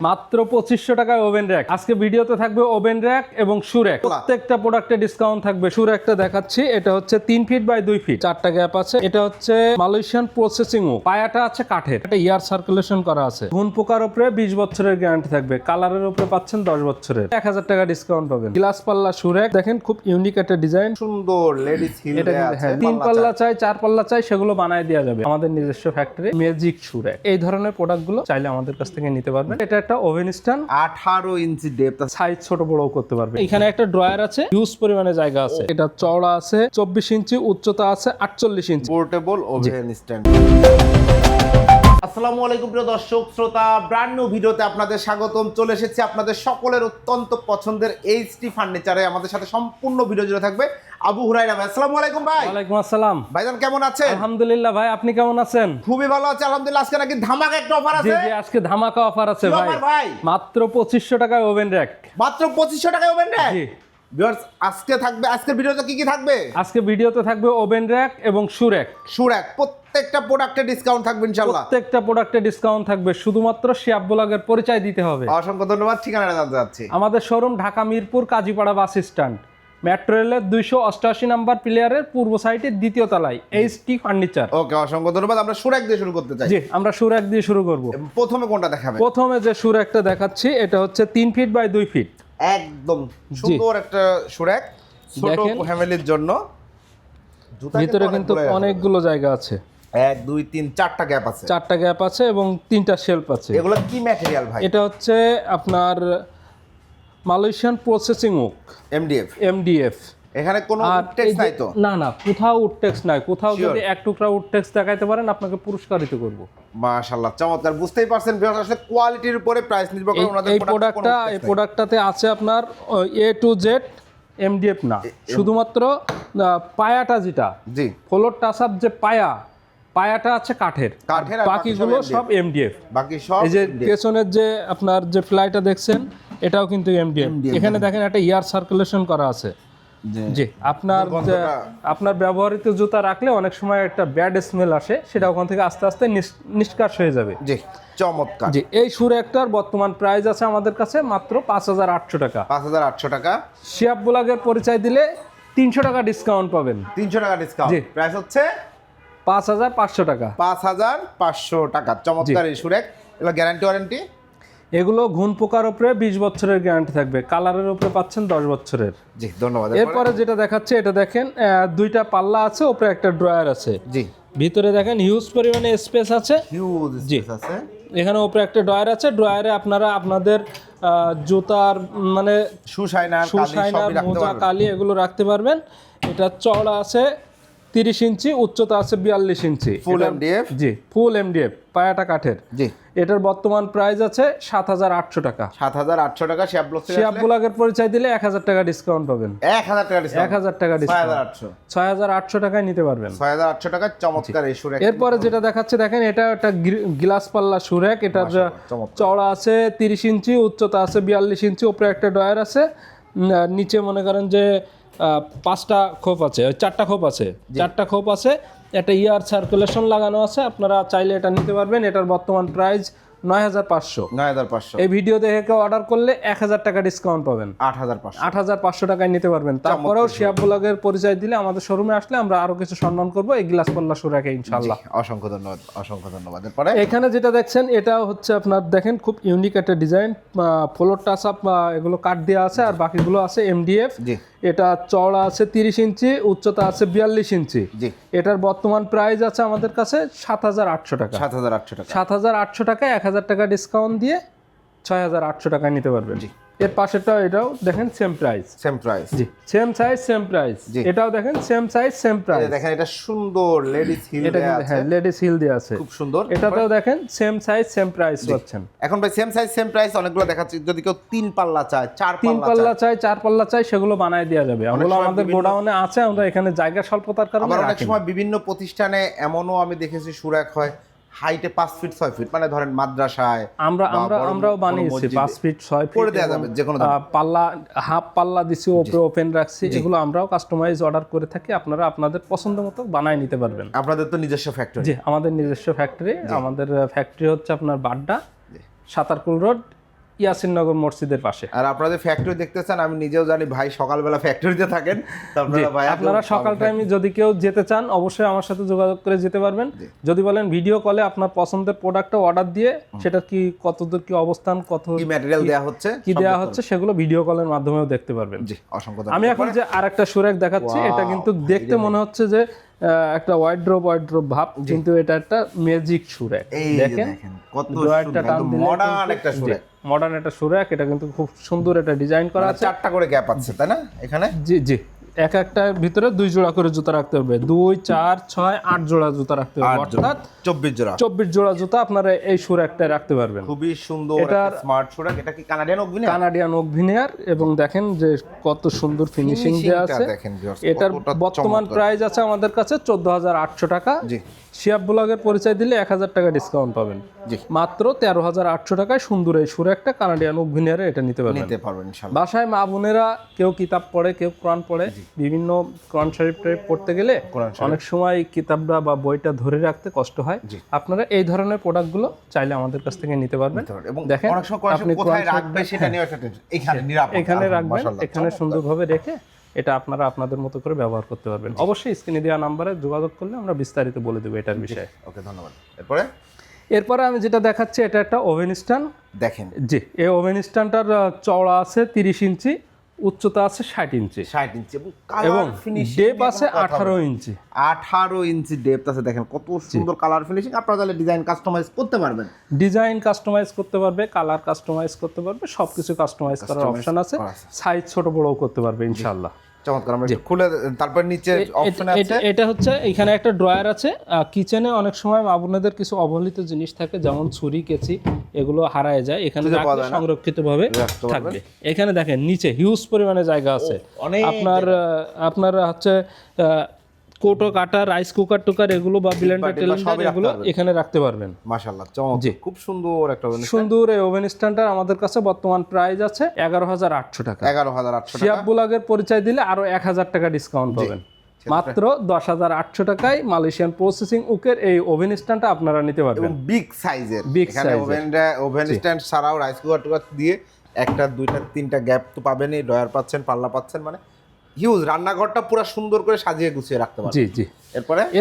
মাত্র 2500 টাকায় oven rack. আজকে ভিডিওতে থাকবে ওভেন র‍্যাক এবং শু র‍্যাক। প্রত্যেকটা প্রোডাক্টে ডিসকাউন্ট থাকবে। শু র‍্যাকটা দেখাচ্ছি, এটা হচ্ছে 3 ফিট বাই 2 ফিট, 4টা গ্যাপ আছে। এটা হচ্ছে মালয়েশিয়ান প্রসেসিং ওক, পায়াটা আছে কাঠের, এটা ইয়ার সার্কুলেশন করা আছে। ঘুন পোকার উপরে 20 বছরের গ্যারান্টি থাকবে, কালারের উপরে পাচ্ছেন 10 বছরের। 1000 টাকা ডিসকাউন্ট পাবেন। গ্লাস পাল্লা শু র‍্যাক দেখেন, খুব ইউনিক একটা ডিজাইন, সুন্দর লেডিস হিল দেয়া আছে। 3 পাল্লা চাই, 4 পাল্লা চাই, সেগুলো বানায় দেওয়া যাবে। আমাদের নিজস্ব ফ্যাক্টরি ম্যাজিক শু র‍্যাক। এই ধরনের প্রোডাক্টগুলো চাইলে আমাদের কাছ থেকে নিতে পারবেন। এটা একটা ওভেন স্ট্যান্ড, 18 ইঞ্চি ডেপথ, সাইজ ছোট বড় করতে পারবে। এখানে একটা ড্রয়ার আছে, হিউজ পরিমাণে জায়গা আছে। এটা চওড়া আছে 24 ইঞ্চি, উচ্চতা আছে 48 ইঞ্চি। Portable oven stand. আসসালামু আলাইকুম প্রিয় দর্শক শ্রোতা, ব্র্যান্ড নিউ ভিডিওতে আপনাদের স্বাগতম। চলে এসেছি আপনাদের সকলের অত্যন্ত পছন্দের এইচটি ফার্নিচারে। আমাদের সাথে সম্পূর্ণ ভিডিও জুড়ে থাকবে আবু হুরায়রা ভাই। আসসালামু আলাইকুম ভাই। ওয়ালাইকুম আসসালাম ভাইজান, কেমন আছেন? আলহামদুলিল্লাহ ভাই, আপনি কেমন আছেন? খুবই ভালো আছি আলহামদুলিল্লাহ। আজকে নাকি ধামাকা একটা অফার জি আছে। জি, আজকে ধামাকা অফার আছে কি অফার ভাই? মাত্র 2500 টাকায় ওভেন র‍্যাক। মাত্র 2500 টাকায় ওভেন র‍্যাক। জি ভিউয়ার্স, আজকে থাকবে, আজকের ভিডিওতে কি কি থাকবে? আজকে ভিডিওতে থাকবে ওভেন র‍্যাক এবং শু র‍্যাক। শু র‍্যাক, প্রত্যেকটা প্রোডাক্টে ডিসকাউন্ট থাকবে ইনশাআল্লাহ। প্রত্যেকটা প্রোডাক্টে ডিসকাউন্ট থাকবে, শুধুমাত্র শিয়াব ব্লগের পরিচয় দিতে হবে। অসংখ্য ধন্যবাদ। ঠিকানাটা জানতে চাচ্ছি। আমাদের showroom Dhaka Mirpur Kazipara bus stand, metro রেলের 288 নাম্বার প্লেয়ারের পূর্ব সাইডের দ্বিতীয় তলায় এইচটি ফার্নিচার। ওকে, অসংখ্য ধন্যবাদ। আমরা শু র‍্যাক দিয়ে শুরু করতে চাই। জি, আমরা শু র‍্যাক দিয়ে শুরু করব। প্রথমে কোনটা দেখাবেন? প্রথমে যে শু র‍্যাকটা দেখাচ্ছি, এটা হচ্ছে 3 ফিট বাই 2 ফিট, একদম সুন্দর একটা শু র‍্যাক, ছোট দেখেন। ফ্যামিলির জন্য। ভিতরে কিন্তু অনেকগুলো জায়গা আছে, 1 2 3 4টা গ্যাপ আছে, 4টা গ্যাপ আছে এবং 3টা শেলফ আছে। এগুলো কি ম্যাটেরিয়াল ভাই? এটা হচ্ছে আপনার মালয়েশিয়ান প্রসেসিং ওক, এমডিএফ। এখানে কোনো টেক্স নাই তো? না না, কোথাও উডটেক্স নাই। কোথাও যদি এক টুকরা উডটেক্স দেখাইতে পারেন, আপনাকে পুরস্কারিত করব। মাশাআল্লাহ, চমৎকার। বুঝতেই পারছেন ভিউয়ার্স, আসলে কোয়ালিটির উপরে প্রাইস নির্ভর করে ওনাদের এই প্রোডাক্টটাতে আছে আপনার এ টু জেড এমডিএফ না, শুধুমাত্র পায়াটা যেটা, জি, ফ্লোর টাচআপ যে পায়াটা আছে কাঠের, আর বাকিগুলো সব এমডিএফ। বাকি সব এই যে পেছনের যে আপনার যে ফ্লাইটা দেখছেন, এটাও কিন্তু এমডিএফ। এখানে দেখেন একটা ইয়ার সার্কুলেশন করা আছে। জি, আপনার ব্যবহৃত জুতা রাখলে অনেক সময় একটা ব্যাড স্মেল আসে, সেটা ওখান থেকে আস্তে আস্তে নিষ্কাশ হয়ে যাবে। জি, চমৎকার। জি, এই শু র‍্যাকটার বর্তমান প্রাইস আছে আমাদের কাছে মাত্র 5800 টাকা। 5800 টাকা। শিয়াব ব্লগের পরিচয় দিলে 300 টাকা ডিসকাউন্ট পাবেন। 300 টাকা ডিসকাউন্ট। জি, প্রাইস হচ্ছে 5500 টাকা। 5500 টাকা। চমৎকার এই শু র‍্যাক। এগুলো গ্যারান্টি ওয়ারেন্টি? এগুলো ঘুন পোকার উপরে 20 বছরের গ্যারান্টি থাকবে, কালারের উপরে পাচ্ছেন 10 বছরের। জি, ধন্যবাদ। এরপরে যেটা দেখাচ্ছে, এটা দেখেন 2টা পাল্লা আছে, উপরে একটা ড্রয়ার আছে। জি, ভিতরে দেখেন হিউজ পরিমাণে স্পেস আছে। হিউজ স্পেস আছে। এখানে উপরে একটা ড্রয়ার আছে। ড্রয়ারে আপনারা আপনাদের জুতার মানে শুশাইনার, মোজা, কালি এগুলো রাখতে পারবেন। এটা চওড়া আছে 30 ইঞ্চি, উচ্চতা আছে 42 ইঞ্চি। ফুল এমডিএফ? জি, ফুল এমডিএফ, পায়াটা কাঠের। জি, এটার বর্তমান প্রাইস আছে 7800 টাকা। 7800 টাকা। শিয়াব ব্লগের পরিচয় দিলে 1000 টাকা ডিসকাউন্ট পাবেন। 1000 টাকা ডিসকাউন্ট। 1000 টাকা ডিসকাউন্ট, 6800 টাকায় নিতে পারবেন। 6800 টাকা। চমৎকার এই শু র‍্যাক। এরপরে যেটা দেখাচ্ছে দেখেন, এটা একটা গ্লাস পাল্লা শু র‍্যাক। এটা চওড়া আছে 30 ইঞ্চি, উচ্চতা আছে 42 ইঞ্চি, উপরে একটা ড্রয়ার আছে। নিচে মনে করেন যে 5টা খোপ আছে, 4টা খোপ আছে, 4টা খোপ আছে। একটা ইয়ার সার্কুলেশন লাগানো আছে, আপনারা চাইলে এটা নিতে পারবেন। এটার বর্তমান প্রাইস 9500। 9500। এই ভিডিও দেখে কেউ অর্ডার করলে 1000 টাকা ডিসকাউন্ট পাবেন। 8500 টাকায় নিতে পারবেন। তারপরেও শিয়াব ব্লগের পরিচয় দিলে আমাদের শোরুমে আসলে আমরা আরো কিছু সম্মান করব এই গ্লাস পাল্লা শু র‍্যাকে ইনশাআল্লাহ। অসংখ্য ধন্যবাদ, অসংখ্য ধন্যবাদ। এরপরে এখানে যেটা দেখছেন, এটা হচ্ছে আপনার দেখেন খুব ইউনিক একটা ডিজাইন, ফ্লোর টাচআপ এগুলো কাঠ দেওয়া আছে, আর বাকিগুলো আছে এমডিএফ। জি, এটা চওড়া আছে 30 ইঞ্চি, উচ্চতা আছে 42 ইঞ্চি। জি, এটার বর্তমান প্রাইস আছে আমাদের কাছে 7800 টাকা। 7800 টাকা। 7800 টাকায় 1000 টাকা ডিসকাউন্ট দিয়ে 6800 টাকায় নিতে পারবেন। এর পাশেরটাও এটাও দেখেন সেম প্রাইস। জি, সেম সাইজ সেম প্রাইস। এটাও দেখেন সেম সাইজ সেম প্রাইস। দেখেন, এটা সুন্দর লেডিস হিল দেয়া আছে। হ্যাঁ, লেডিস হিল দেয়া আছে, খুব সুন্দর। এটাতেও দেখেন সেম সাইজ সেম প্রাইস পাচ্ছেন। এখন ভাই সেম সাইজ সেম প্রাইস অনেকগুলো দেখাচ্ছি। যদি কেউ 3 পাল্লা চায়, 4 পাল্লা চাই, 4 পাল্লা চাই, সেগুলো বানায় দেওয়া যাবে। ওগুলো আমাদের গোডাউনে আছে, আমরা এখানে জায়গা স্বল্পতার কারণে আবার অনেক সময় বিভিন্ন প্রতিষ্ঠানে এমনও আমি দেখেছি শু র‍্যাক হয় হাইটে 5 ফিট 6 ফিট, মানে ধরেন মাদ্রাসায় আমরাও বানিয়েছি 5 ফিট 6 ফিট করে দেওয়া যাবে। যে কোনো পাল্লা, হাফ পাল্লা দিছি, উপরে ওপেন রাখছি। এগুলো আমরাও কাস্টমাইজ অর্ডার করে থাকি, আপনারা আপনাদের পছন্দ মতো বানায় নিতে পারবেন। আপনাদের তো নিজস্ব ফ্যাক্টরি? জি, আমাদের নিজস্ব ফ্যাক্টরি। আমাদের ফ্যাক্টরি হচ্ছে আপনার বাড্ডা, সাতারকুল রোড, ইয়াসিননগর মসজিদের পাশে। আর আপনাদের ফ্যাক্টরি দেখতেছেন, আমি নিজেও জানি ভাই সকালবেলা ফ্যাক্টরিতে থাকেন, তো আপনারা সকাল টাইমে যদি কেউ যেতে চান অবশ্যই আমার সাথে যোগাযোগ করে যেতে পারবেন। যদি বলেন ভিডিও কলে আপনার পছন্দের প্রোডাক্টটা অর্ডার দিয়ে সেটা কি কতদূর কি অবস্থান, কত কি ম্যাটেরিয়াল দেওয়া হচ্ছে, কি দেওয়া হচ্ছে সেগুলো ভিডিও কলের মাধ্যমেও দেখতে পারবেন। জি, অসংখ্য আমি এখন যে আরেকটা সুরেক দেখাচ্ছি, এটা কিন্তু দেখতে মনে হচ্ছে যে একটা ওয়াইড্রোপ ভাব, কিন্তু এটা একটা ম্যাজিক সুরেক। দেখেন কত মডার্ন একটা সুরেক, এটা কিন্তু খুব সুন্দর একটা ডিজাইন করা আছে। 4টা করে গ্যাপ আছে তাই না এখানে? জি জি, এক একটার ভিতরে 2 জোড়া করে জুতা রাখতে হবে, 2 4 6 8 জোড়া জুতা রাখতে হবে, অর্থাৎ 24 জোড়া জুতা আপনারা এই সুরেকটায় রাখতে পারবেন। খুবই সুন্দর একটা স্মার্ট সুরেক। এটা কি কানাডিয়ান ওক ভিনিয়ার? এবং দেখেন যে কত সুন্দর ফিনিশিং দেওয়া আছে। এটার বর্তমান প্রাইস আছে আমাদের কাছে 14800 টাকা। জি, শিয়াব ব্লগের পরিচয় দিলে 1000 টাকা ডিসকাউন্ট পাবেন। মাত্র 13800 টাকায় সুন্দর এই সুরেকটা কানাডিয়ান ওক ভিনিয়ারে এটা নিতে পারবেন ইনশাআল্লাহ। বাসায় মা বোনেরা কেউ কিতাব পড়ে, কেউ কোরআন পড়ে, বিভিন্ন কোরআন শরীফ পড়তে গেলে অনেক সময় কিতাবটা বা বইটা ধরে রাখতে কষ্ট হয়। আপনারা এই ধরনের প্রোডাক্টগুলো চাইলে আমাদের কাছ থেকে নিতে পারবেন। দেখেন আপনি কোথায় রাখবেন সেটা নিয়ে এখানে রাখবেন, এখানে সুন্দরভাবে রেখে এটা আপনারা আপনাদের মতো করে ব্যবহার করতে পারবেন। অবশ্যই স্ক্রিনে দেওয়া নাম্বারে যোগাযোগ করলে আমরা বিস্তারিত বলে দেবো এটার বিষয়ে। ওকে, ধন্যবাদ। এরপরে আমি যেটা দেখাচ্ছি এটা একটা ওভেন স্ট্যান্ড। দেখেন, জি, এই ওভেন স্ট্যান্ডটার চওড়া আছে 30 ইঞ্চি, উচ্চতা আছে 60 ইঞ্চি এবং ডেপ আছে 18 ইঞ্চি। 18 ইঞ্চি ডেপথ আছে। দেখেন কত সুন্দর কালার ফিনিশিং। আপনারা তাহলে ডিজাইন কাস্টমাইজ করতে পারবেন, কালার কাস্টমাইজ করতে পারবে, সবকিছু কাস্টমাইজ করার অপশন আছে। সাইজ ছোট বড়ও করতে পারবে ইনশাআল্লাহ। চমৎকার। আমরা খুলে তারপর নিচে অপশন আছে। এটা হচ্ছে এখানে একটা ড্রয়ার আছে। কিচেনে অনেক সময় মা বোনেদের কিছু অবহেলিত জিনিস থাকে, যেমন ছুরি কেচি, এগুলো হারায় যায়, এখানে সংরক্ষিতভাবে থাকবে। এখানে দেখেন নিচে হিউজ পরিমাণে জায়গা আছে। আপনার হচ্ছে কোটো কাটা, রাইস কুকার টুকার এগুলো বা ব্লেন্ডার টেলেন্ডার এগুলো এখানে রাখতে পারবেন। মাশাআল্লাহ, চমৎকার, খুব সুন্দর একটা ওভেন। সুন্দর এই ওভেন স্ট্যান্ডার আমাদের কাছে বর্তমান প্রাইস আছে 11800 টাকা। 11800 টাকা। শিয়াব ব্লগের পরিচয় দিলে আরো 1000 টাকা ডিসকাউন্ট পাবেন। মাত্র 10800 টাকায় মালয়েশিয়ান প্রসেসিং উকের এই ওভেন স্ট্যান্ডটা আপনারা নিতে পারবেন। বিগ সাইজের। এখানে ওভেন স্ট্যান্ড ছাড়াও রাইস কুকার টুকার দিয়ে একটা, দুইটা, তিনটা গ্যাপ তো পাবেনই, ড্রয়ার পাচ্ছেন, পাল্লা পাচ্ছেন, মানে হিউজ। রান্নাঘরটা পুরো সুন্দর করে সাজিয়ে গুছিয়ে রাখতে পারবেন। জি জি।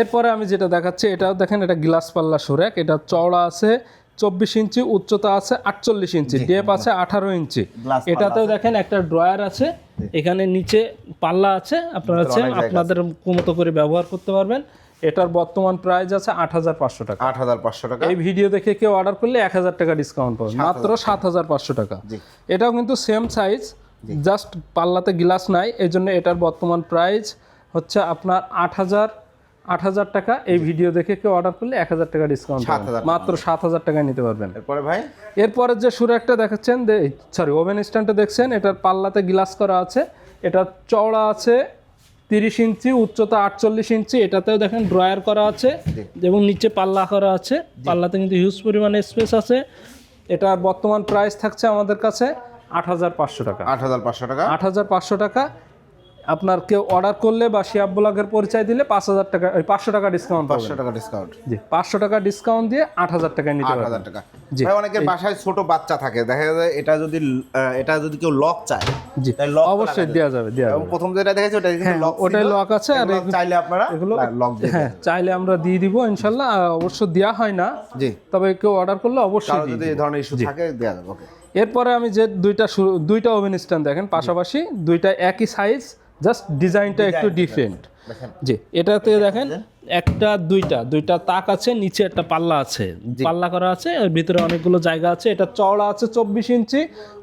এরপরে আমি যেটা দেখাচ্ছি এটাও দেখেন, এটা গ্লাস পাল্লা সুরেক। এটা চওড়া আছে 24 ইঞ্চি, উচ্চতা আছে 48 ইঞ্চি, ডেপ আছে 18 ইঞ্চি। এটাতেও দেখেন একটা ড্রয়ার আছে, এখানে নিচে পাল্লা আছে, আপনারা আপনাদের মতো করে ব্যবহার করতে পারবেন। এটার বর্তমান প্রাইস আছে 8500 টাকা। 8500 টাকা। এই ভিডিও দেখে কেউ অর্ডার করলে 1000 টাকা ডিসকাউন্ট পাবেন, মাত্র 7500 টাকা। এটাও কিন্তু সেম সাইজ, জাস্ট পাল্লাতে গ্লাস নাই, এই জন্য এটার বর্তমান প্রাইস হচ্ছে আপনার 8000 টাকা। এই ভিডিও দেখে কেউ অর্ডার করলে 1000 টাকা ডিসকাউন্ট পাবেন, মাত্র 7000 টাকায় নিতে পারবেন। এরপরে যে সুরেকটা দেখাচ্ছেন, ওভেন স্ট্যান্ডটা দেখছেন, এটার পাল্লাতে গ্লাস করা আছে। এটা চওড়া আছে 30 ইঞ্চি, উচ্চতা 48 ইঞ্চি। এটাতেও দেখেন ড্রয়ার করা আছে এবং নিচে পাল্লা করা আছে। পাল্লাতে কিন্তু হিউজ পরিমাণে স্পেস আছে। এটার বর্তমান প্রাইস থাকছে আমাদের কাছে 8500 টাকা। 8500 টাকা। আপনার কেউ অর্ডার করলে বা শিয়াব ব্লগের পরিচয় দিলে 5000 টাকা, 500 টাকা ডিসকাউন্ট। 500 টাকা ডিসকাউন্ট। জি, 500 টাকা ডিসকাউন্ট দিয়ে 8000 টাকায় নিতে পারবেন। 8000 টাকা। জি, অনেকের বাসায় ছোট বাচ্চা থাকে, দেখা যায় এটা যদি কেউ লক চায়, জি অবশ্যই দেওয়া যাবে। প্রথম যেটা দেখাচ্ছি ওটা কিন্তু লক, ওটাই লক আছে। আর চাইলে আপনারা এগুলো লক দিয়ে, হ্যাঁ চাইলে আমরা দিয়ে দিব ইনশাআল্লাহ। অবশ্য দেওয়া হয় না, জি, তবে কেউ অর্ডার করলে অবশ্যই যদি এই ধরনের ইস্যু থাকে দেওয়া যাবে। ওকে। এরপরে আমি যে দুইটা ওভেন স্ট্যান্ড দেখেন পাশাপাশি, দুইটা একই সাইজ, জাস্ট ডিজাইনটা একটু ডিফারেন্ট। জি, এটাতে দেখেন একটা দুইটা তাক আছে, নিচে একটা পাল্লা আছে, পাল্লা করা আছে, এর ভিতরে অনেকগুলো জায়গা আছে। এটা চওড়া আছে 24 ইঞ্চি,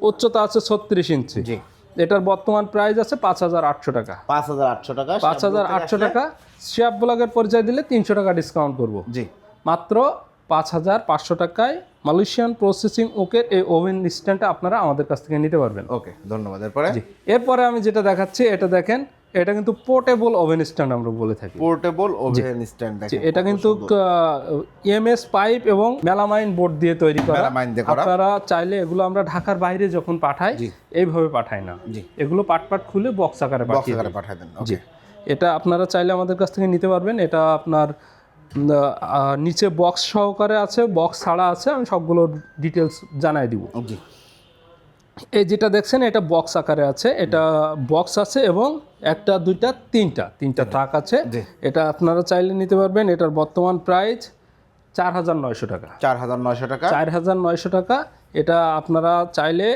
উচ্চতা আছে 36 ইঞ্চি। জি, এটার বর্তমান প্রাইস আছে 5800 টাকা। 5800 টাকা। শিয়াব ব্লগের পরিচয় দিলে 300 টাকা ডিসকাউন্ট করব। জি, মাত্র 5500 টাকায় মালয়েশিয়ান প্রসেসিং ওকের এই ওভেন স্ট্যান্ডটা আপনারা আমাদের কাছ থেকে নিতে পারবেন। ওকে, ধন্যবাদ। এরপরে আমি যেটা দেখাচ্ছি, এটা দেখেন, এটা কিন্তু পোর্টেবল ওভেন স্ট্যান্ড আমরা বলে থাকি। পোর্টেবল ওভেন স্ট্যান্ড দেখেন, এটা কিন্তু এমএস পাইপ এবং মেলামাইন বোর্ড দিয়ে তৈরি করা। আপনারা চাইলে এগুলো আমরা ঢাকার বাইরে যখন পাঠাই, এইভাবে পাঠাই না, এগুলো পাট খুলে বক্স আকারে পাঠিয়ে দেন। জি, এটা আপনারা চাইলে আমাদের কাছ থেকে নিতে পারবেন। এটা আপনার নিচে বক্স সহকারে আছে, বক্স ছাড়া আছে, আমি সবগুলোর ডিটেলস জানাই দিব। এই যেটা দেখছেন এটা বক্স আকারে আছে, এটা বক্স আছে এবং একটা দুইটা তিনটা তাক আছে। জি। এটা আপনারা চাইলে নিতে পারবেন। এটার বর্তমান প্রাইস 4,900 টাকা। 4,900 টাকা। 4,900 টাকা। এটা আপনারা চাইলে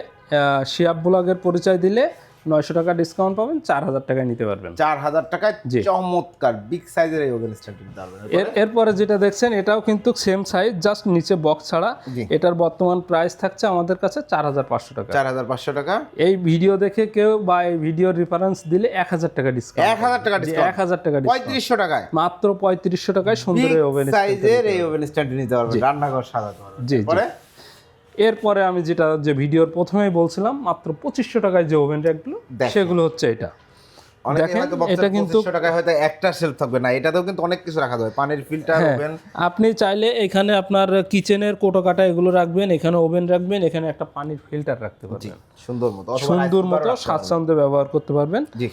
শিয়াব ব্লগের পরিচয় দিলে 900 টাকা ডিসকাউন্ট পাবেন, 4,000 টাকায় নিতে পারবেন। 4,000 টাকায় জি। চমৎকার বিগ সাইজের এই ওভেন স্ট্যান্ড নিতে পারবেন। এরপরে যেটা দেখছেন এটাও কিন্তু সেম সাইজ, জাস্ট নিচে বক্স ছাড়া। জি। এটার বর্তমান প্রাইস থাকছে আমাদের কাছে 4,500 টাকা। 4,500 টাকা। এই ভিডিও দেখে কেউ বা এই ভিডিওর রেফারেন্স দিলে 1,000 টাকা ডিসকাউন্ট। 1,000 টাকা ডিসকাউন্ট। 1,000 টাকা ডিসকাউন্ট। 3,500 টাকায় মাত্র 3,500 টাকায় সুন্দর এই ওভেন সাইজের এই ওভেন স্ট্যান্ড নিতে পারবেন, রান্নাঘর সাজাতে পারবেন। জি, পরে এরপরে আমি যে ভিডিওর প্রথমেই বলছিলাম মাত্র 2,500 টাকায় যে ওভেন র্যাকগুলো, সেগুলো হচ্ছে এটা। অনেকে দেখেন, হয়তো ভাবছেন এটা কিন্তু 2,500 টাকায় হয়তো একটা শেলফ থাকবে না, এটাতেও কিন্তু অনেক কিছু রাখা যাবে, পানির ফিল্টার, ওভেন। আপনি চাইলে এখানে আপনার কিচেনের কোটো কাটা এগুলো রাখবেন, এখানে ওভেন রাখবেন, এখানে একটা পানির ফিল্টার রাখতে পারবেন। সুন্দর মতো স্বাচ্ছন্দ্যে ব্যবহার করতে পারবেন। জি।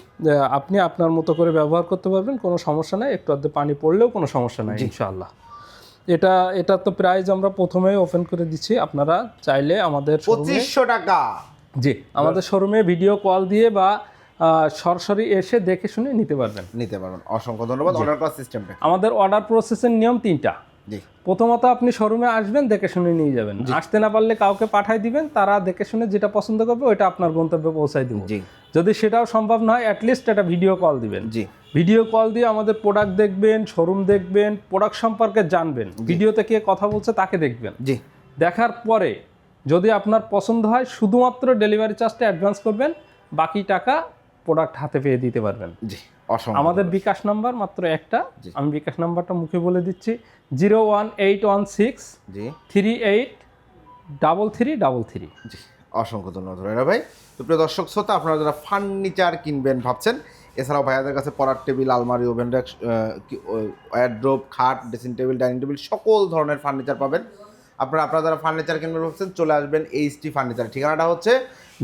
আপনি আপনার মতো করে ব্যবহার করতে পারবেন, কোনো সমস্যা নাই। একটু আধটু পানি পড়লেও কোনো সমস্যা নাই ইনশাআল্লাহ। এটা তো প্রাইস আমরা প্রথমেই ওপেন করে দিচ্ছি। আপনারা চাইলে আমাদের 2,500 টাকা। জি, আমাদের শোরুমে ভিডিও কল দিয়ে বা সরাসরি এসে দেখে শুনে নিতে পারবেন। অসংখ্য ধন্যবাদ। অর্ডার করার সিস্টেমটা আমাদের অর্ডার প্রসেসের নিয়ম 3টা। জি। প্রথমত আপনি শোরুমে আসবেন, দেখে শুনে নিয়ে যাবেন। আসতে না পারলে কাউকে পাঠাই দিবেন, তারা দেখে শুনে যেটা পছন্দ করবে ওইটা আপনার গন্তব্যে পৌঁছাই দিব। জি। যদি সেটাও সম্ভব না হয় অ্যাটলিস্ট একটা ভিডিও কল দিবেন। জি। ভিডিও কল দিয়ে আমাদের প্রোডাক্ট দেখবেন, শোরুম দেখবেন, প্রোডাক্ট সম্পর্কে জানবেন। ভিডিওতে কে কথা বলছে তাকে দেখবেন। জি। দেখার পরে যদি আপনার পছন্দ হয় শুধুমাত্র ডেলিভারি চার্জটা অ্যাডভান্স করবেন, বাকি টাকা প্রোডাক্ট হাতে পেয়ে দিতে পারবেন। জি। অসংখ্য। আমাদের বিকাশ নাম্বার মাত্র একটা, আমি বিকাশ নাম্বারটা মুখে বলে দিচ্ছি, 01816 জি 383333। জি। অসংখ্য ধন্যবাদ রায়না ভাই। তো প্রিয় দর্শক শ্রোতা, আপনারা যারা ফার্নিচার কিনবেন ভাবছেন, এছাড়াও ভাইয়াদের কাছে পড়ার টেবিল, আলমারি, ওভেন র্যাক, ওয়ারড্রোব, খাট, ড্রেসিং টেবিল, ডাইনিং টেবিল সকল ধরনের ফার্নিচার পাবেন। আপনারা যারা ফার্নিচার কিনবেন ভাবছেন, চলে আসবেন এইচটি ফার্নিচার। ঠিকানাটা হচ্ছে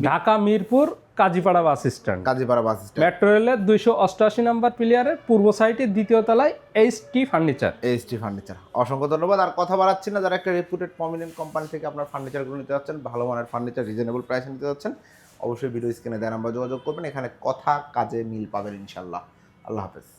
Dhaka Mirpur Kazipara bus stand, Kazipara bus stand, metro রেলের 288 নম্বর প্লিয়ারের পূর্ব সাইডে দ্বিতীয় তলায় এইচটি ফার্নিচার। HT furniture. অসংখ্য ধন্যবাদ। আর কথা বাড়াচ্ছি না, যারা একটা রেপুটেড প্রমিনেন্ট কোম্পানি থেকে আপনার ফার্নিচারগুলো নিতে যাচ্ছেন, ভালো মানের ফার্নিচার রিজনেবল প্রাইসে নিতে যাচ্ছেন, অবশ্যই ভিডিও স্ক্রিনে দেওয়া নাম্বার যোগাযোগ করবেন। এখানে কথা কাজে মিল পাবেন ইনশাল্লাহ। আল্লাহ হাফেজ।